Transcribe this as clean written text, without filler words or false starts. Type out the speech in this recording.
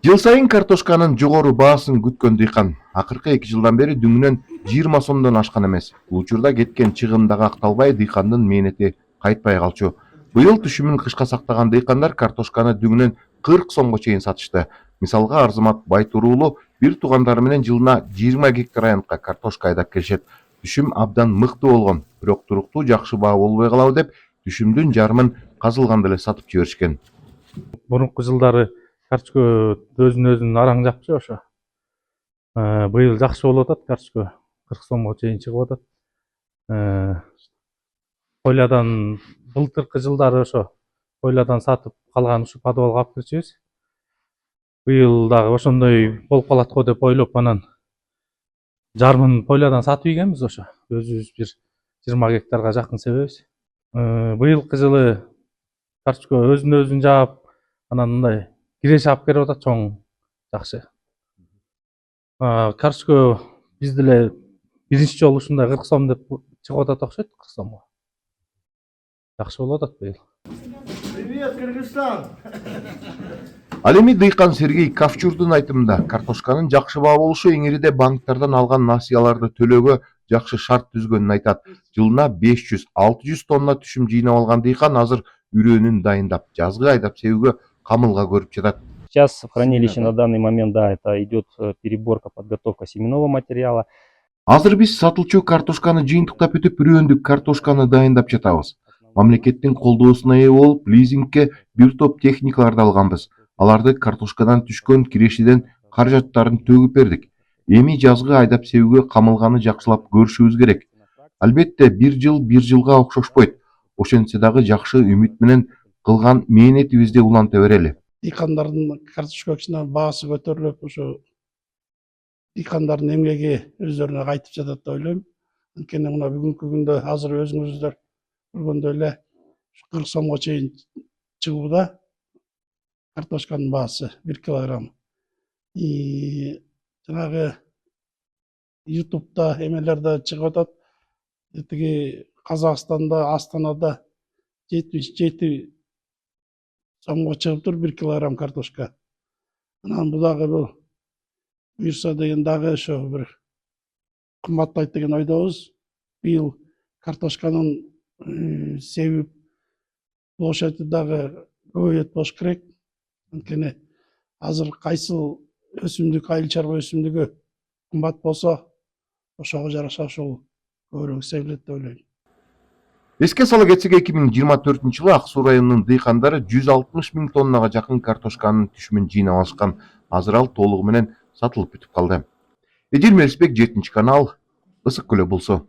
Жыл сайын картошканын жогору баасын күткөн дыйкан акыркы 2 жылдан бери дүңүнөн 20 сомдон ашкан эмес. Бул учурда кеткен чыгым дагы акталбай, дыйкандын мээнети кайтпай калчу. Быйыл түшүмүн кышка сактаган дыйкандар картошканы дүңүнөн 40 сомго чейин сатышты. Мисалга Арзымат Байтуруулу бир туугандары менен жылына 20 гектар аянтка картошка айдап келишет. Түшүм абдан мыкты болгон, бирок туруктуу жакшы баа болбой калабы деп түшүмдүн жарымын казылганда эле сатып жиберишкен. Мурунку жылдары картошка өзүн араң жакчу ошо. Быйыл жакшы болуп атат, картошка 40 сомго чейин чыгып атат. Койладан былтыркы жылдары ошо койладан сатып калган ушу подвалга алып кирчүбүз. Быйыл дагы ошондой болуп калат го деп ойлоп, анан жарымын койладан сатып ийгенбиз ошо. Өзүбүз бир 20 гектарга жакын себебиз. Быйылкы жылы картошка өзүн жаап, анан мындай киреше алып келип атат чоң, жакшы. Картошка биз деле биринчи жолу ушундай 40 сом деп чыгып атат окшойт, 40 сомго. Жакшы болуп атат быйыл. Привет, Кыргызстан! Ал эми дыйкан Сергей Кавчурдун айтымында картошканын жакшы баа болушу эңириде банктардан алган насыяларды төлөөгө жакшы шарт түзгөнүн айтат. Жылына 500-600 тонна түшүм жыйнап алган дыйкан азыр үрөөнүн дайындап, жазгы айдап себүүгө камылга көрүп жатат. Сейчас в хранилище на данный момент, да, это идет переборка, подготовка семенного материала. Азыр биз сатылчу картошканы жыйынтыктап бүтүп, үрөөндүк картошканы дайындап жатабыз. Мамлекеттин колдоосуна ээ болуп, лизингке бир топ техникаларды алганбыз. Аларды картошкадан түшкөн кирешеден каражаттарын төгүп бердик. Эми жазгы айдап себүүгө камылганы жакшылап көрүшүбүз керек. Албетте, бир жылга окшошпойт. Ошентсе дагы жакшы үмүт менен кылган мээнетибизди уланта берели. Дыйкандардын картошкасынын баасы көтөрүлүп, ошо дыйкандардын эмгеги өздөрүнө кайтып жатат деп ойлойм. Анткени мына бүгүнкү күндө азыр өзүңүздөр көргөндөй эле 40 сомго чейин чыгууда картошканын баасы 1 килограмм. Жанагы ютубта эмелерде чыгып атат. Тиги Казакстанда, Астанада 77 сомго чыгыптыр 1 килограмм картошка. Анан бул дагы буюрса деген дагы ошо бир кымбаттайт деген ойдобуз. Быйыл картошканын себип площадь дагы көбөйөт болуш керек. Анткени азыр кайсыл өсүмдүк, айыл чарба өсүмдүгү кымбат болсо, ошого жараша ошол көбүрөөк себилет деп ойлойм. Эске сала кетсек, 2024-жылы Ак Суу районунун дыйкандары 160 000 тоннага жакын картошканын түшүмүн жыйнап алышкан. Азыр ал толугу менен сатылып бүтүп калды. Эдил Мелисбек, 7 канал, Ысык Көл облусу.